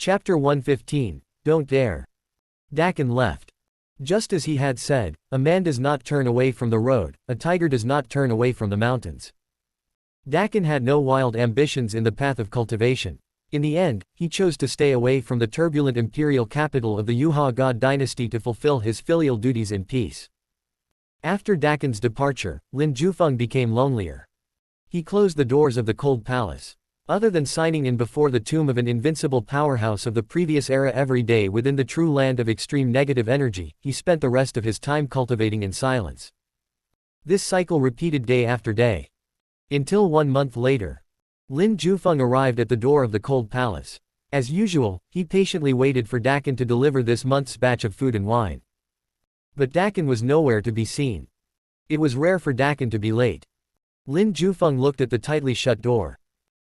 Chapter 115, Don't Dare. Dakin left. Just as he had said, a man does not turn away from the road, a tiger does not turn away from the mountains. Dakin had no wild ambitions in the path of cultivation. In the end, he chose to stay away from the turbulent imperial capital of the Yuha god dynasty to fulfill his filial duties in peace. After Dakin's departure, Lin Jufeng became lonelier. He closed the doors of the cold palace. Other than signing in before the tomb of an invincible powerhouse of the previous era every day within the true land of extreme negative energy, he spent the rest of his time cultivating in silence. This cycle repeated day after day. Until 1 month later. Lin Jufeng arrived at the door of the cold palace. As usual, he patiently waited for Dakin to deliver this month's batch of food and wine. But Dakin was nowhere to be seen. It was rare for Dakin to be late. Lin Jufeng looked at the tightly shut door.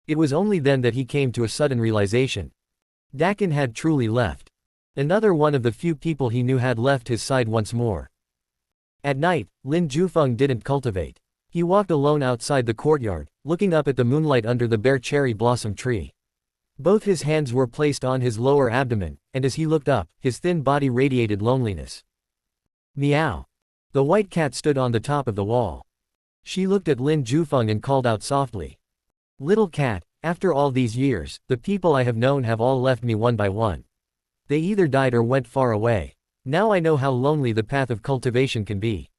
It was only then that he came to a sudden realization. Dakin had truly left. Another one of the few people he knew had left his side once more. At night, Lin Jufeng didn't cultivate. He walked alone outside the courtyard, looking up at the moonlight under the bare cherry blossom tree. Both his hands were placed on his lower abdomen, and as he looked up, his thin body radiated loneliness. Meow. The white cat stood on the top of the wall. She looked at Lin Jufeng and called out softly. Little cat, after all these years, the people I have known have all left me one by one. They either died or went far away. Now I know how lonely the path of cultivation can be.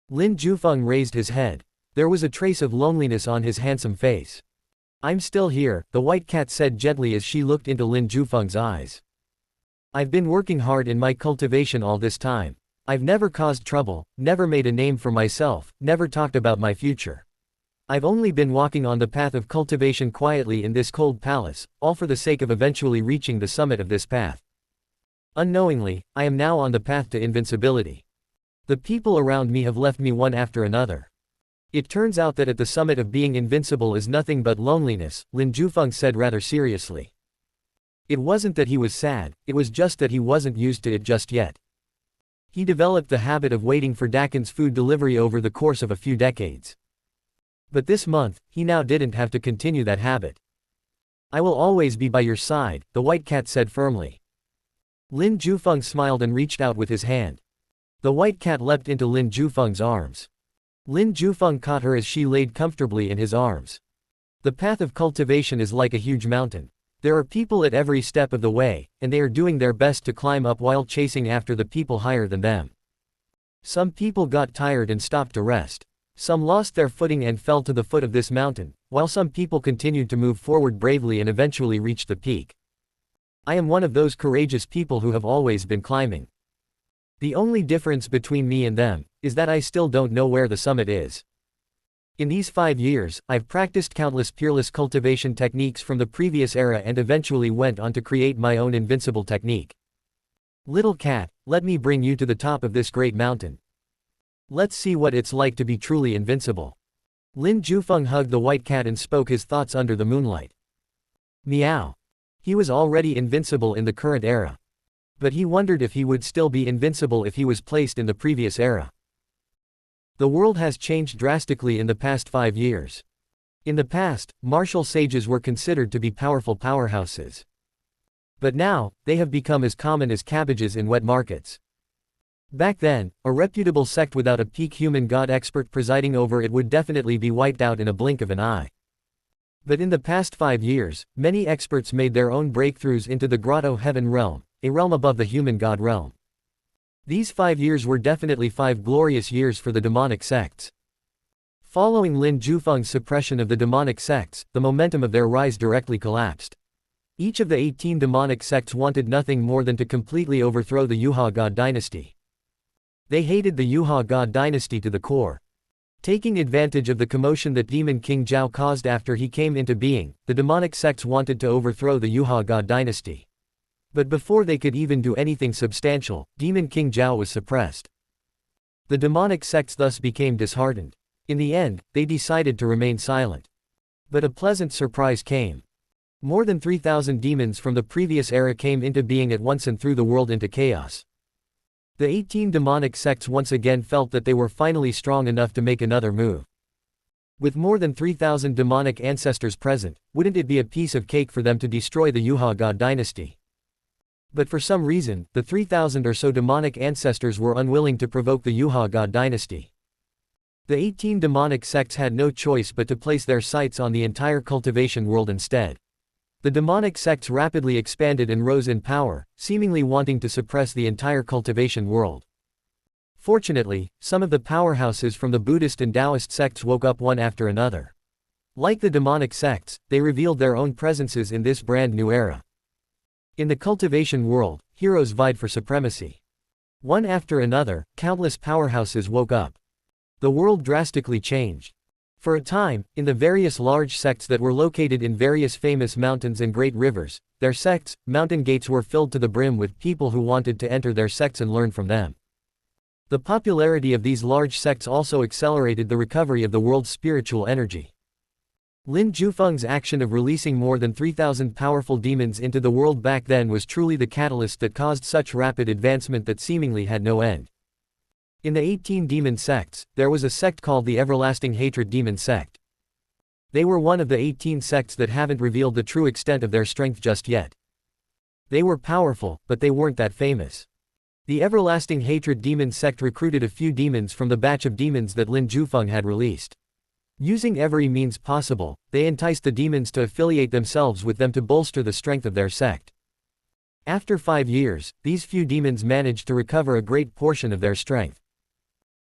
Lin Jufeng raised his head. There was a trace of loneliness on his handsome face. I'm still here, the white cat said gently as she looked into Lin Jufeng's eyes. I've been working hard in my cultivation all this time. I've never caused trouble, never made a name for myself, never talked about my future. I've only been walking on the path of cultivation quietly in this cold palace, all for the sake of eventually reaching the summit of this path. Unknowingly, I am now on the path to invincibility. The people around me have left me one after another. It turns out that at the summit of being invincible is nothing but loneliness, Lin Jufeng said rather seriously. It wasn't that he was sad, it was just that he wasn't used to it just yet. He developed the habit of waiting for Dakin's food delivery over the course of a few decades. But this month, he now didn't have to continue that habit. I will always be by your side, the white cat said firmly. Lin Jufeng smiled and reached out with his hand. The white cat leapt into Lin Jufeng's arms. Lin Jufeng caught her as she laid comfortably in his arms. The path of cultivation is like a huge mountain. There are people at every step of the way, and they are doing their best to climb up while chasing after the people higher than them. Some people got tired and stopped to rest. Some lost their footing and fell to the foot of this mountain, while some people continued to move forward bravely and eventually reached the peak. I am one of those courageous people who have always been climbing. The only difference between me and them is that I still don't know where the summit is. In these 5 years, I've practiced countless peerless cultivation techniques from the previous era and eventually went on to create my own invincible technique. Little cat, let me bring you to the top of this great mountain. Let's see what it's like to be truly invincible. Lin Jufeng hugged the white cat and spoke his thoughts under the moonlight. Meow. He was already invincible in the current era. But he wondered if he would still be invincible if he was placed in the previous era. The world has changed drastically in the past 5 years. In the past, martial sages were considered to be powerful powerhouses. But now, they have become as common as cabbages in wet markets. Back then, a reputable sect without a peak human god expert presiding over it would definitely be wiped out in a blink of an eye. But in the past 5 years, many experts made their own breakthroughs into the Grotto Heaven realm, a realm above the human god realm. These 5 years were definitely 5 glorious years for the demonic sects. Following Lin Jufeng's suppression of the demonic sects, the momentum of their rise directly collapsed. Each of the 18 demonic sects wanted nothing more than to completely overthrow the Yuha god dynasty. They hated the Yuha god dynasty to the core. Taking advantage of the commotion that Demon King Zhao caused after he came into being, the demonic sects wanted to overthrow the Yuha god dynasty. But before they could even do anything substantial, Demon King Zhao was suppressed. The demonic sects thus became disheartened. In the end, they decided to remain silent. But a pleasant surprise came. More than 3,000 demons from the previous era came into being at once and threw the world into chaos. The 18 demonic sects once again felt that they were finally strong enough to make another move. With more than 3,000 demonic ancestors present, wouldn't it be a piece of cake for them to destroy the Yuha god dynasty? But for some reason, the 3,000 or so demonic ancestors were unwilling to provoke the Yuha god dynasty. The 18 demonic sects had no choice but to place their sights on the entire cultivation world instead. The demonic sects rapidly expanded and rose in power, seemingly wanting to suppress the entire cultivation world. Fortunately, some of the powerhouses from the Buddhist and Taoist sects woke up one after another. Like the demonic sects, they revealed their own presences in this brand new era. In the cultivation world, heroes vied for supremacy. One after another, countless powerhouses woke up. The world drastically changed. For a time, in the various large sects that were located in various famous mountains and great rivers, their sects, mountain gates were filled to the brim with people who wanted to enter their sects and learn from them. The popularity of these large sects also accelerated the recovery of the world's spiritual energy. Lin Jufeng's action of releasing more than 3,000 powerful demons into the world back then was truly the catalyst that caused such rapid advancement that seemingly had no end. In the 18 demon sects, there was a sect called the Everlasting Hatred Demon Sect. They were one of the 18 sects that haven't revealed the true extent of their strength just yet. They were powerful, but they weren't that famous. The Everlasting Hatred Demon Sect recruited a few demons from the batch of demons that Lin Jufeng had released. Using every means possible, they enticed the demons to affiliate themselves with them to bolster the strength of their sect. After 5 years, these few demons managed to recover a great portion of their strength.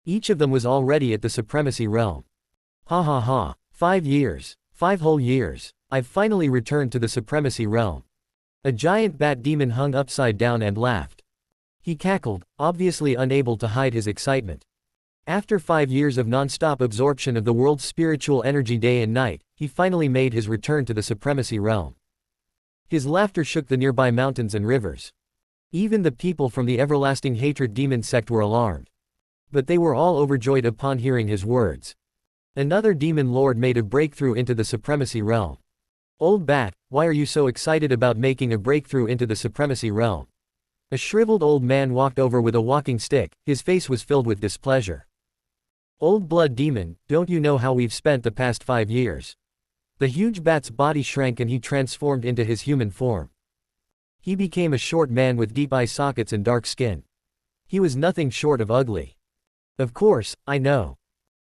Each of them was already at the supremacy realm. Ha ha ha, 5 years. 5 whole years. I've finally returned to the supremacy realm. A giant bat demon hung upside down and laughed. He cackled, obviously unable to hide his excitement. After 5 years of non-stop absorption of the world's spiritual energy day and night, he finally made his return to the supremacy realm. His laughter shook the nearby mountains and rivers. Even the people from the Everlasting Hatred Demon Sect were alarmed. But they were all overjoyed upon hearing his words. Another demon lord made a breakthrough into the supremacy realm. Old bat, why are you so excited about making a breakthrough into the supremacy realm? A shriveled old man walked over with a walking stick, his face was filled with displeasure. Old blood demon, don't you know how we've spent the past 5 years? The huge bat's body shrank and he transformed into his human form. He became a short man with deep eye sockets and dark skin. He was nothing short of ugly. Of course, I know.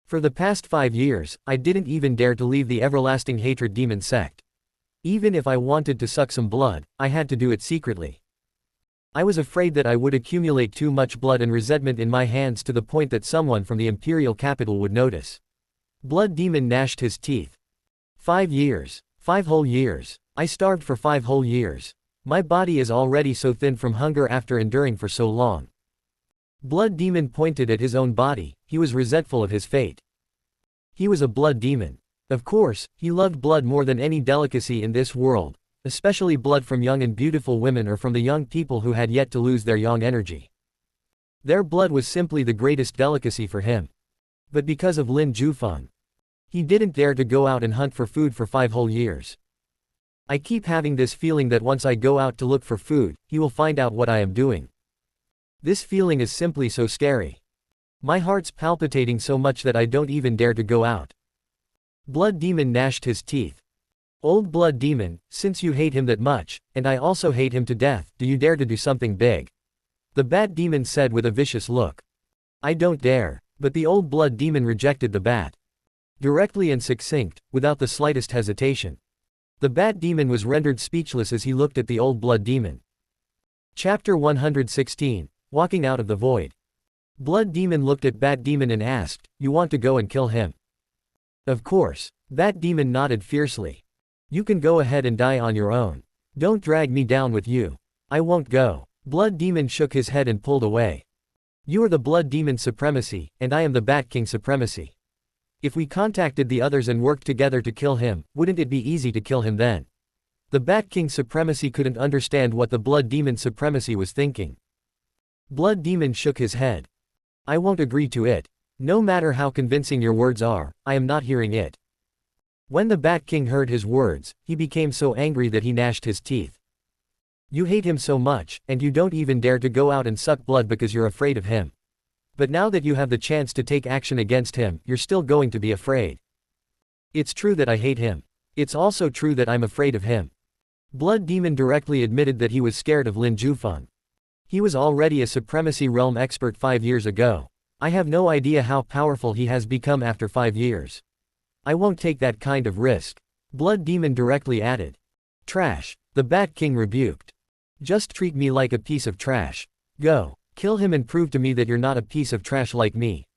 For the past 5 years, I didn't even dare to leave the Everlasting Hatred Demon Sect. Even if I wanted to suck some blood, I had to do it secretly. I was afraid that I would accumulate too much blood and resentment in my hands to the point that someone from the imperial capital would notice. Blood Demon gnashed his teeth. 5 years. 5 whole years. I starved for 5 whole years. My body is already so thin from hunger after enduring for so long. Blood Demon pointed at his own body, he was resentful of his fate. He was a blood demon. Of course, he loved blood more than any delicacy in this world, especially blood from young and beautiful women or from the young people who had yet to lose their young energy. Their blood was simply the greatest delicacy for him. But because of Lin Jufeng, he didn't dare to go out and hunt for food for 5 whole years. I keep having this feeling that once I go out to look for food, he will find out what I am doing. This feeling is simply so scary. My heart's palpitating so much that I don't even dare to go out. Blood Demon gnashed his teeth. Old Blood Demon, since you hate him that much, and I also hate him to death, do you dare to do something big? The Bat Demon said with a vicious look. I don't dare. But the Old Blood Demon rejected the bat. Directly and succinct, without the slightest hesitation. The Bat Demon was rendered speechless as he looked at the Old Blood Demon. Chapter 116, Walking Out of the Void. Blood Demon looked at Bat Demon and asked, you want to go and kill him? Of course. Bat Demon nodded fiercely. You can go ahead and die on your own. Don't drag me down with you. I won't go. Blood Demon shook his head and pulled away. You are the Blood Demon Supremacy, and I am the Bat King Supremacy. If we contacted the others and worked together to kill him, wouldn't it be easy to kill him then? The Bat King Supremacy couldn't understand what the Blood Demon Supremacy was thinking. Blood Demon shook his head. I won't agree to it. No matter how convincing your words are, I am not hearing it. When the Bat King heard his words, he became so angry that he gnashed his teeth. You hate him so much, and you don't even dare to go out and suck blood because you're afraid of him. But now that you have the chance to take action against him, you're still going to be afraid. It's true that I hate him. It's also true that I'm afraid of him. Blood Demon directly admitted that he was scared of Lin Jufeng. He was already a Supremacy Realm expert 5 years ago. I have no idea how powerful he has become after 5 years. I won't take that kind of risk. Blood Demon directly added. Trash, the Bat King rebuked. Just treat me like a piece of trash. Go, kill him and prove to me that you're not a piece of trash like me.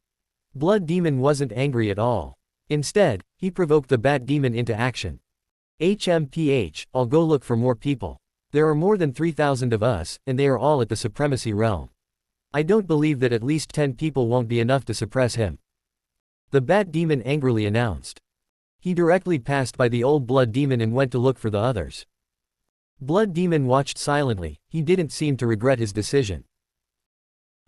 Blood Demon wasn't angry at all. Instead, he provoked the Bat Demon into action. HMPH, I'll go look for more people. There are more than 3,000 of us, and they are all at the Supremacy Realm. I don't believe that at least 10 people won't be enough to suppress him. The Bat Demon angrily announced. He directly passed by the old Blood Demon and went to look for the others. Blood Demon watched silently, he didn't seem to regret his decision.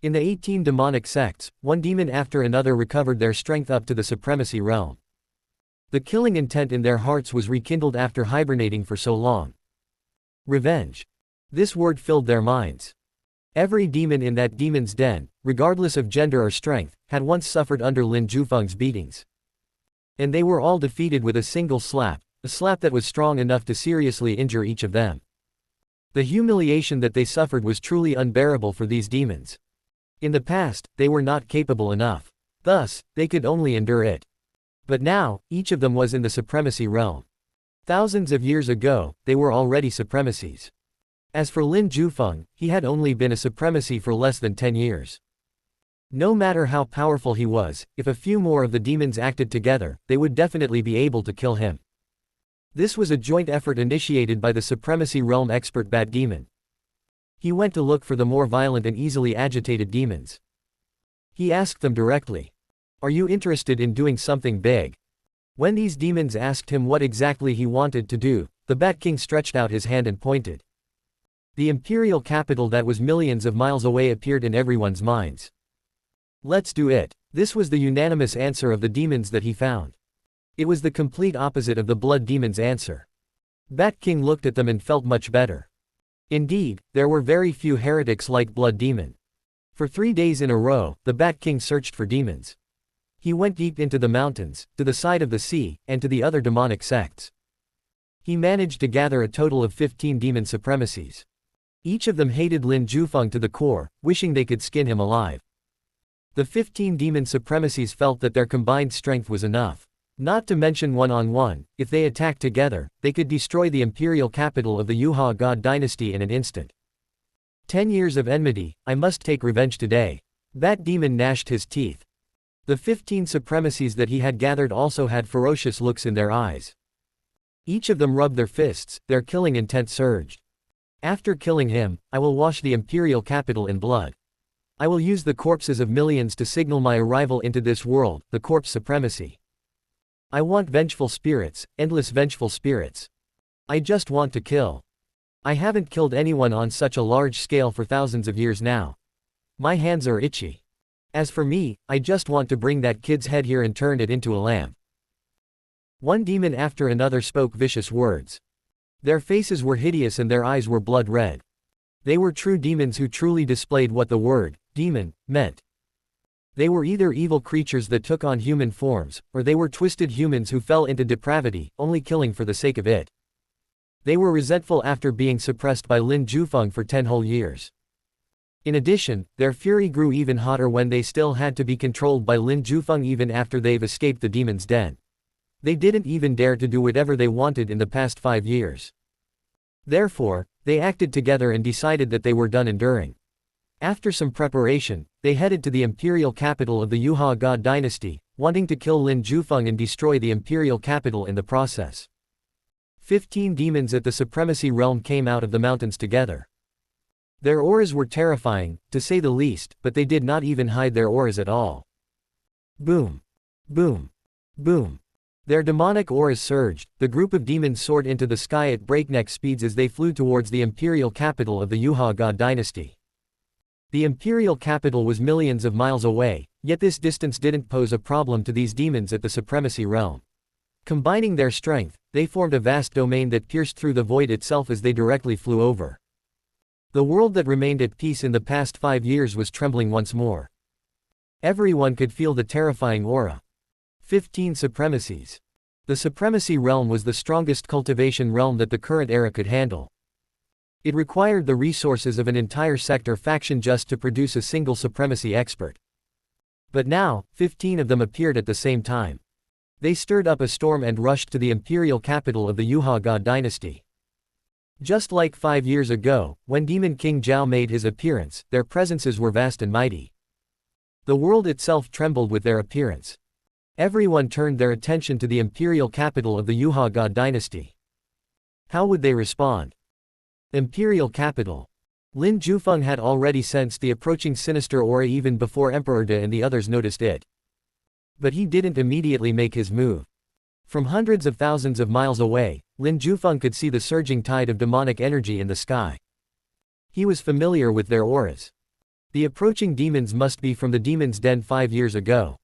In the 18 demonic sects, one demon after another recovered their strength up to the Supremacy Realm. The killing intent in their hearts was rekindled after hibernating for so long. Revenge. This word filled their minds. Every demon in that demon's den, regardless of gender or strength, had once suffered under Lin Jufeng's beatings. And they were all defeated with a single slap, a slap that was strong enough to seriously injure each of them. The humiliation that they suffered was truly unbearable for these demons. In the past, they were not capable enough. Thus, they could only endure it. But now, each of them was in the Supremacy Realm. Thousands of years ago, they were already supremacies. As for Lin Jufeng, he had only been a supremacy for less than 10 years. No matter how powerful he was, if a few more of the demons acted together, they would definitely be able to kill him. This was a joint effort initiated by the Supremacy Realm expert Bat Demon. He went to look for the more violent and easily agitated demons. He asked them directly. Are you interested in doing something big? When these demons asked him what exactly he wanted to do, the Bat King stretched out his hand and pointed. The imperial capital that was millions of miles away appeared in everyone's minds. Let's do it. This was the unanimous answer of the demons that he found. It was the complete opposite of the Blood Demon's answer. Bat King looked at them and felt much better. Indeed, there were very few heretics like Blood Demon. For 3 days in a row, the Bat King searched for demons. He went deep into the mountains, to the side of the sea, and to the other demonic sects. He managed to gather a total of 15 demon supremacies. Each of them hated Lin Jufeng to the core, wishing they could skin him alive. The 15 demon supremacies felt that their combined strength was enough. Not to mention one-on-one, if they attacked together, they could destroy the imperial capital of the Yuha God dynasty in an instant. 10 years of enmity, I must take revenge today. Bat Demon gnashed his teeth. The 15 supremacies that he had gathered also had ferocious looks in their eyes. Each of them rubbed their fists, their killing intent surged. After killing him, I will wash the imperial capital in blood. I will use the corpses of millions to signal my arrival into this world, the corpse supremacy. I want vengeful spirits, endless vengeful spirits. I just want to kill. I haven't killed anyone on such a large scale for thousands of years now. My hands are itchy. As for me, I just want to bring that kid's head here and turn it into a lamp. One demon after another spoke vicious words. Their faces were hideous and their eyes were blood red. They were true demons who truly displayed what the word, demon, meant. They were either evil creatures that took on human forms, or they were twisted humans who fell into depravity, only killing for the sake of it. They were resentful after being suppressed by Lin Jufeng for 10 whole years. In addition, their fury grew even hotter when they still had to be controlled by Lin Jufeng even after they've escaped the demon's den. They didn't even dare to do whatever they wanted in the past 5 years. Therefore, they acted together and decided that they were done enduring. After some preparation, they headed to the imperial capital of the Yuha God dynasty, wanting to kill Lin Jufeng and destroy the imperial capital in the process. 15 demons at the Supremacy Realm came out of the mountains together. Their auras were terrifying, to say the least, but they did not even hide their auras at all. Boom. Boom. Boom. Their demonic auras surged, the group of demons soared into the sky at breakneck speeds as they flew towards the imperial capital of the Yuha God dynasty. The imperial capital was millions of miles away, yet this distance didn't pose a problem to these demons at the Supremacy Realm. Combining their strength, they formed a vast domain that pierced through the void itself as they directly flew over. The world that remained at peace in the past 5 years was trembling once more. Everyone could feel the terrifying aura. 15 supremacies. The Supremacy Realm was the strongest cultivation realm that the current era could handle. It required the resources of an entire sector faction just to produce a single Supremacy expert. But now, 15 of them appeared at the same time. They stirred up a storm and rushed to the imperial capital of the Yuha God dynasty. Just like 5 years ago, when Demon King Zhao made his appearance, their presences were vast and mighty. The world itself trembled with their appearance. Everyone turned their attention to the imperial capital of the Yuha God dynasty. How would they respond? Imperial capital. Lin Jufeng had already sensed the approaching sinister aura even before Emperor De and the others noticed it. But he didn't immediately make his move. From hundreds of thousands of miles away, Lin Jufeng could see the surging tide of demonic energy in the sky. He was familiar with their auras. The approaching demons must be from the demon's den 5 years ago.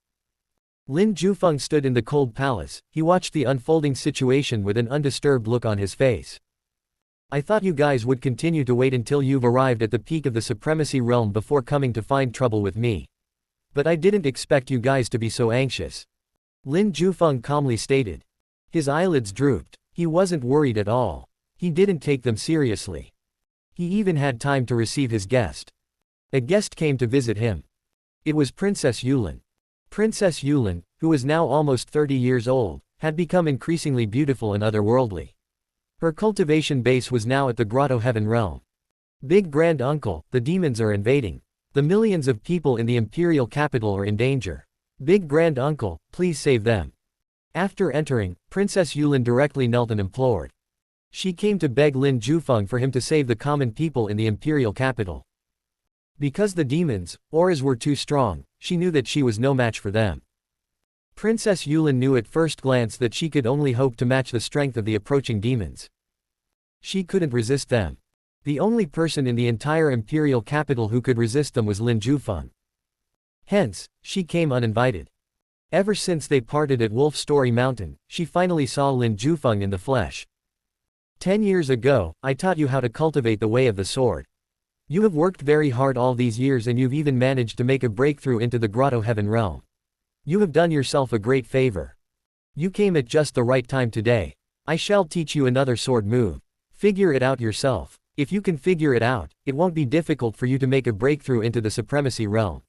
Lin Jufeng stood in the cold palace. He watched the unfolding situation with an undisturbed look on his face. I thought you guys would continue to wait until you've arrived at the peak of the Supremacy Realm before coming to find trouble with me. But I didn't expect you guys to be so anxious. Lin Jufeng calmly stated. His eyelids drooped. He wasn't worried at all. He didn't take them seriously. He even had time to receive his guest. A guest came to visit him. It was Princess Yulin. Princess Yulin, who was now almost 30 years old, had become increasingly beautiful and otherworldly. Her cultivation base was now at the Grotto Heaven realm. Big Grand Uncle, the demons are invading. The millions of people in the imperial capital are in danger. Big Grand Uncle, please save them. After entering, Princess Yulin directly knelt and implored. She came to beg Lin Jufeng for him to save the common people in the imperial capital. Because the demons' auras were too strong, she knew that she was no match for them. Princess Yulin knew at first glance that she could only hope to match the strength of the approaching demons. She couldn't resist them. The only person in the entire imperial capital who could resist them was Lin Jufeng. Hence, she came uninvited. Ever since they parted at Wolf Story Mountain, she finally saw Lin Jufeng in the flesh. 10 years ago, I taught you how to cultivate the way of the sword. You have worked very hard all these years and you've even managed to make a breakthrough into the Grotto Heaven realm. You have done yourself a great favor. You came at just the right time today. I shall teach you another sword move. Figure it out yourself. If you can figure it out, it won't be difficult for you to make a breakthrough into the Supremacy realm.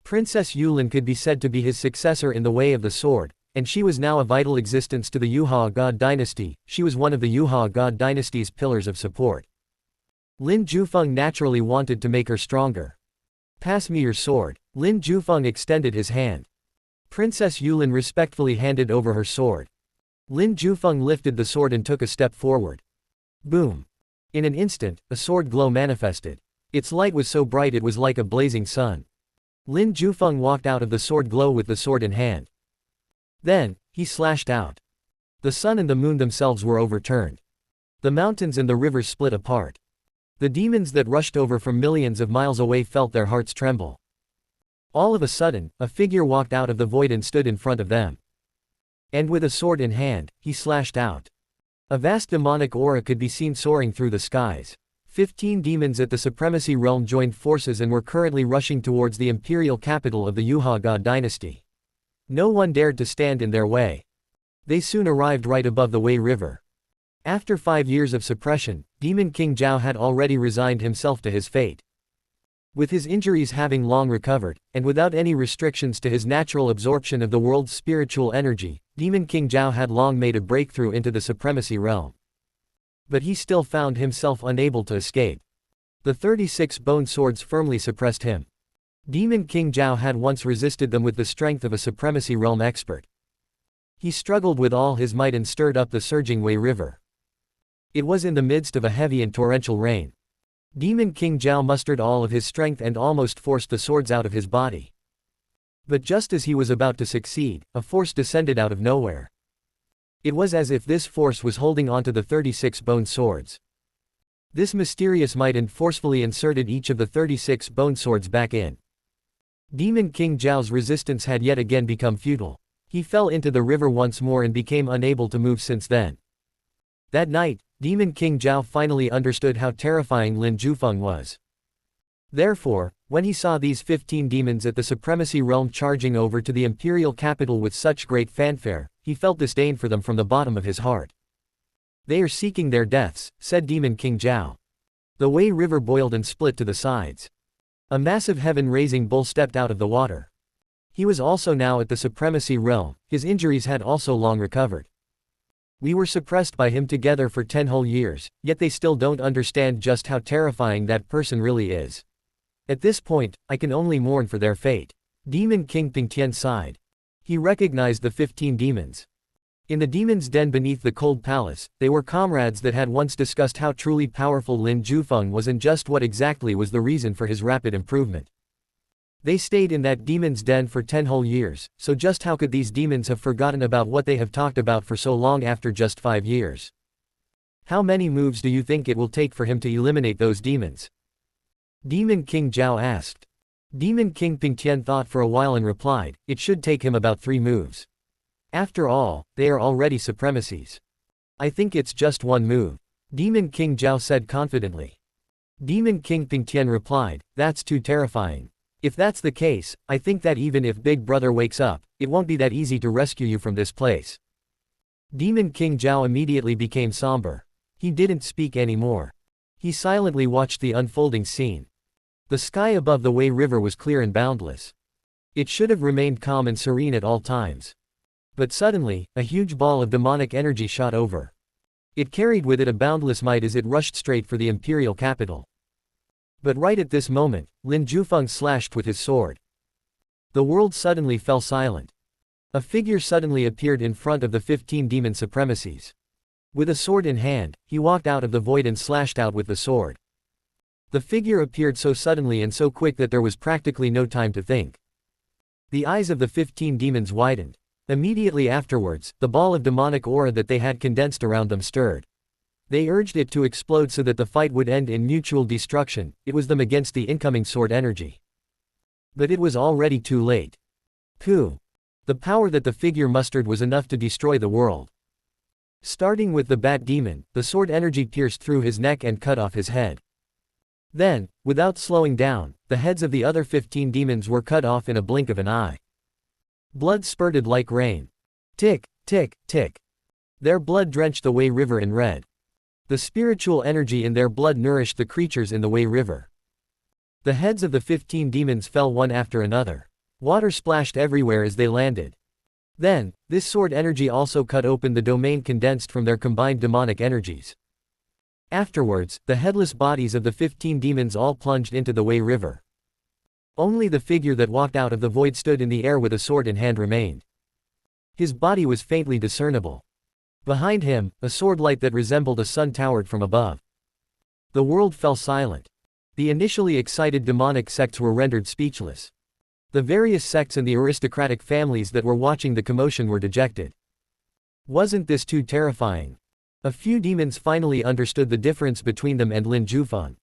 Princess Yulin could be said to be his successor in the way of the sword, and she was now a vital existence to the Yuha God dynasty. She was one of the Yuha God dynasty's pillars of support. Lin Jufeng naturally wanted to make her stronger. Pass me your sword. Lin Jufeng extended his hand. Princess Yulin respectfully handed over her sword. Lin Jufeng lifted the sword and took a step forward. Boom. In an instant, a sword glow manifested. Its light was so bright it was like a blazing sun. Lin Jufeng walked out of the sword glow with the sword in hand. Then, he slashed out. The sun and the moon themselves were overturned. The mountains and the rivers split apart. The demons that rushed over from millions of miles away felt their hearts tremble. All of a sudden, a figure walked out of the void and stood in front of them. And with a sword in hand, he slashed out. A vast demonic aura could be seen soaring through the skies. 15 demons at the Supremacy Realm joined forces and were currently rushing towards the imperial capital of the Yuha God dynasty. No one dared to stand in their way. They soon arrived right above the Wei River. After 5 years of suppression, Demon King Zhao had already resigned himself to his fate. With his injuries having long recovered, and without any restrictions to his natural absorption of the world's spiritual energy, Demon King Zhao had long made a breakthrough into the Supremacy Realm. But he still found himself unable to escape. The 36 bone swords firmly suppressed him. Demon King Zhao had once resisted them with the strength of a Supremacy Realm expert. He struggled with all his might and stirred up the surging Wei River. It was in the midst of a heavy and torrential rain. Demon King Zhao mustered all of his strength and almost forced the swords out of his body. But just as he was about to succeed, a force descended out of nowhere. It was as if this force was holding onto the 36 bone swords. This mysterious might forcefully inserted each of the 36 bone swords back in. Demon King Zhao's resistance had yet again become futile. He fell into the river once more and became unable to move since then. That night, Demon King Zhao finally understood how terrifying Lin Jufeng was. Therefore, when he saw these 15 demons at the supremacy realm charging over to the imperial capital with such great fanfare, he felt disdain for them from the bottom of his heart. "They are seeking their deaths," said Demon King Zhao. The Wei River boiled and split to the sides. A massive heaven-raising bull stepped out of the water. He was also now at the supremacy realm, his injuries had also long recovered. "We were suppressed by him together for 10 whole years, yet they still don't understand just how terrifying that person really is. At this point, I can only mourn for their fate." Demon King Pingtian sighed. He recognized the 15 demons. In the demon's den beneath the cold palace, they were comrades that had once discussed how truly powerful Lin Jufeng was and just what exactly was the reason for his rapid improvement. They stayed in that demon's den for 10 whole years, so just how could these demons have forgotten about what they have talked about for so long after just 5 years? "How many moves do you think it will take for him to eliminate those demons?" Demon King Zhao asked. Demon King Pingtian thought for a while and replied, "It should take him about 3 moves. After all, they are already supremacies. I think it's just 1 move." Demon King Zhao said confidently. Demon King Pingtian replied, "That's too terrifying. If that's the case, I think that even if Big Brother wakes up, it won't be that easy to rescue you from this place." Demon King Zhao immediately became somber. He didn't speak anymore. He silently watched the unfolding scene. The sky above the Wei River was clear and boundless. It should have remained calm and serene at all times. But suddenly, a huge ball of demonic energy shot over. It carried with it a boundless might as it rushed straight for the imperial capital. But right at this moment, Lin Jufeng slashed with his sword. The world suddenly fell silent. A figure suddenly appeared in front of the 15 demon supremacies. With a sword in hand, he walked out of the void and slashed out with the sword. The figure appeared so suddenly and so quick that there was practically no time to think. The eyes of the 15 demons widened. Immediately afterwards, the ball of demonic aura that they had condensed around them stirred. They urged it to explode so that the fight would end in mutual destruction. It was them against the incoming sword energy. But it was already too late. Pooh! The power that the figure mustered was enough to destroy the world. Starting with the bat demon, the sword energy pierced through his neck and cut off his head. Then, without slowing down, the heads of the other 15 demons were cut off in a blink of an eye. Blood spurted like rain. Tick, tick, tick. Their blood drenched the Wei River in red. The spiritual energy in their blood nourished the creatures in the Wei River. The heads of the 15 demons fell one after another. Water splashed everywhere as they landed. Then, this sword energy also cut open the domain condensed from their combined demonic energies. Afterwards, the headless bodies of the 15 demons all plunged into the Wei River. Only the figure that walked out of the void stood in the air with a sword in hand remained. His body was faintly discernible. Behind him, a sword light that resembled a sun towered from above. The world fell silent. The initially excited demonic sects were rendered speechless. The various sects and the aristocratic families that were watching the commotion were dejected. Wasn't this too terrifying? A few demons finally understood the difference between them and Lin Jufeng.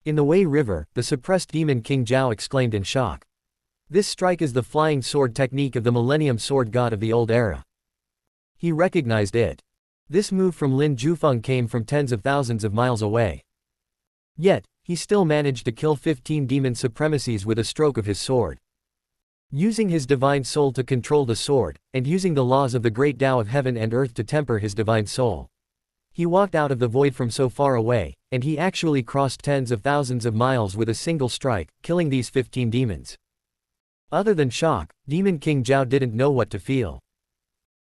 In the Wei River, the suppressed demon King Zhao exclaimed in shock. This strike is the flying sword technique of the Millennium Sword God of the old era. He recognized it. This move from Lin Jufeng came from tens of thousands of miles away. Yet, he still managed to kill 15 demon supremacies with a stroke of his sword. Using his divine soul to control the sword, and using the laws of the great Tao of heaven and earth to temper his divine soul. He walked out of the void from so far away, and he actually crossed tens of thousands of miles with a single strike, killing these 15 demons. Other than shock, Demon King Zhao didn't know what to feel.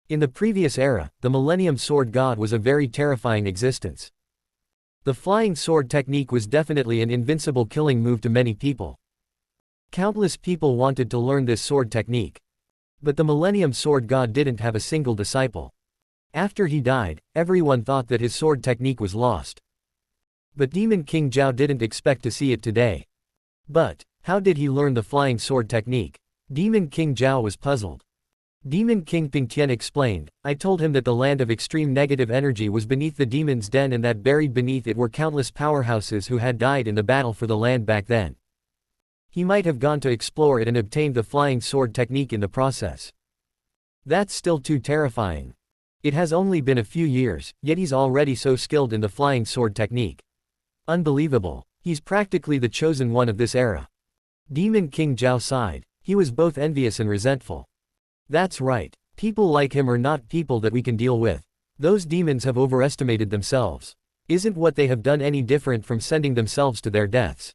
In the previous era, the Millennium Sword God was a very terrifying existence. The flying sword technique was definitely an invincible killing move to many people. Countless people wanted to learn this sword technique. But the Millennium Sword God didn't have a single disciple. After he died, everyone thought that his sword technique was lost. But Demon King Zhao didn't expect to see it today. But, how did he learn the flying sword technique? Demon King Zhao was puzzled. Demon King Pingtian explained, I told him that the land of extreme negative energy was beneath the demon's den and that buried beneath it were countless powerhouses who had died in the battle for the land back then. He might have gone to explore it and obtained the flying sword technique in the process. That's still too terrifying. It has only been a few years, yet he's already so skilled in the flying sword technique. Unbelievable. He's practically the chosen one of this era. Demon King Zhao sighed. He was both envious and resentful. That's right. People like him are not people that we can deal with. Those demons have overestimated themselves. Isn't what they have done any different from sending themselves to their deaths?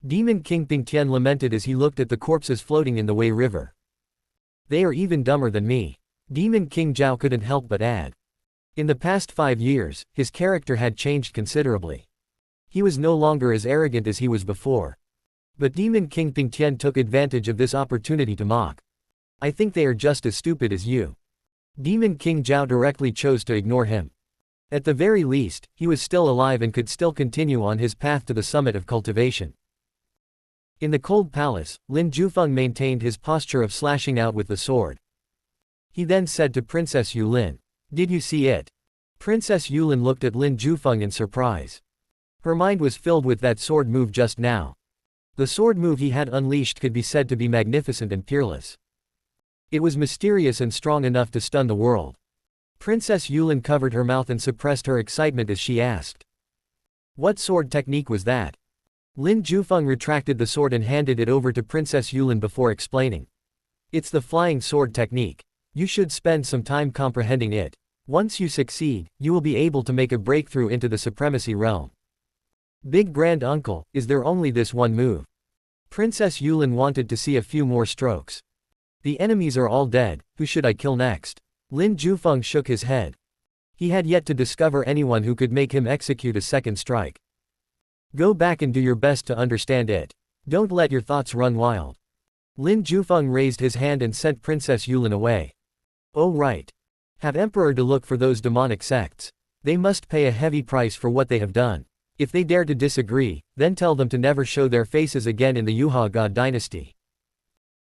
Demon King Pingtian lamented as he looked at the corpses floating in the Wei River. They are even dumber than me. Demon King Zhao couldn't help but add. In the past 5 years, his character had changed considerably. He was no longer as arrogant as he was before. But Demon King Pingtian took advantage of this opportunity to mock. I think they are just as stupid as you. Demon King Zhao directly chose to ignore him. At the very least, he was still alive and could still continue on his path to the summit of cultivation. In the cold palace, Lin Jufeng maintained his posture of slashing out with the sword. He then said to Princess Yulin, "Did you see it?" Princess Yulin looked at Lin Jufeng in surprise. Her mind was filled with that sword move just now. The sword move he had unleashed could be said to be magnificent and peerless. It was mysterious and strong enough to stun the world. Princess Yulin covered her mouth and suppressed her excitement as she asked. What sword technique was that? Lin Jufeng retracted the sword and handed it over to Princess Yulin before explaining. It's the flying sword technique. You should spend some time comprehending it. Once you succeed, you will be able to make a breakthrough into the supremacy realm. Big Grand Uncle, is there only this one move? Princess Yulin wanted to see a few more strokes. The enemies are all dead, who should I kill next? Lin Jufeng shook his head. He had yet to discover anyone who could make him execute a second strike. Go back and do your best to understand it. Don't let your thoughts run wild. Lin Jufeng raised his hand and sent Princess Yulin away. Oh right. Have Emperor to look for those demonic sects. They must pay a heavy price for what they have done. If they dare to disagree, then tell them to never show their faces again in the Yuha God dynasty.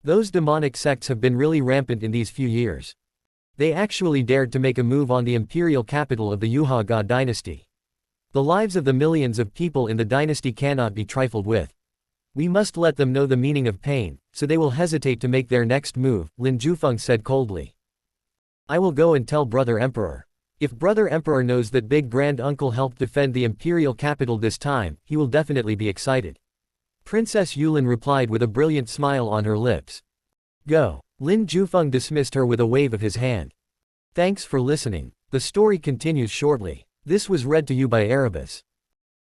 Those demonic sects have been really rampant in these few years. They actually dared to make a move on the imperial capital of the Yuha God dynasty. The lives of the millions of people in the dynasty cannot be trifled with. We must let them know the meaning of pain, so they will hesitate to make their next move, Lin Jufeng said coldly. I will go and tell Brother Emperor. If Brother Emperor knows that Big Grand Uncle helped defend the imperial capital this time, he will definitely be excited. Princess Yulin replied with a brilliant smile on her lips. Go. Lin Jufeng dismissed her with a wave of his hand. Thanks for listening. The story continues shortly. This was read to you by Erebus.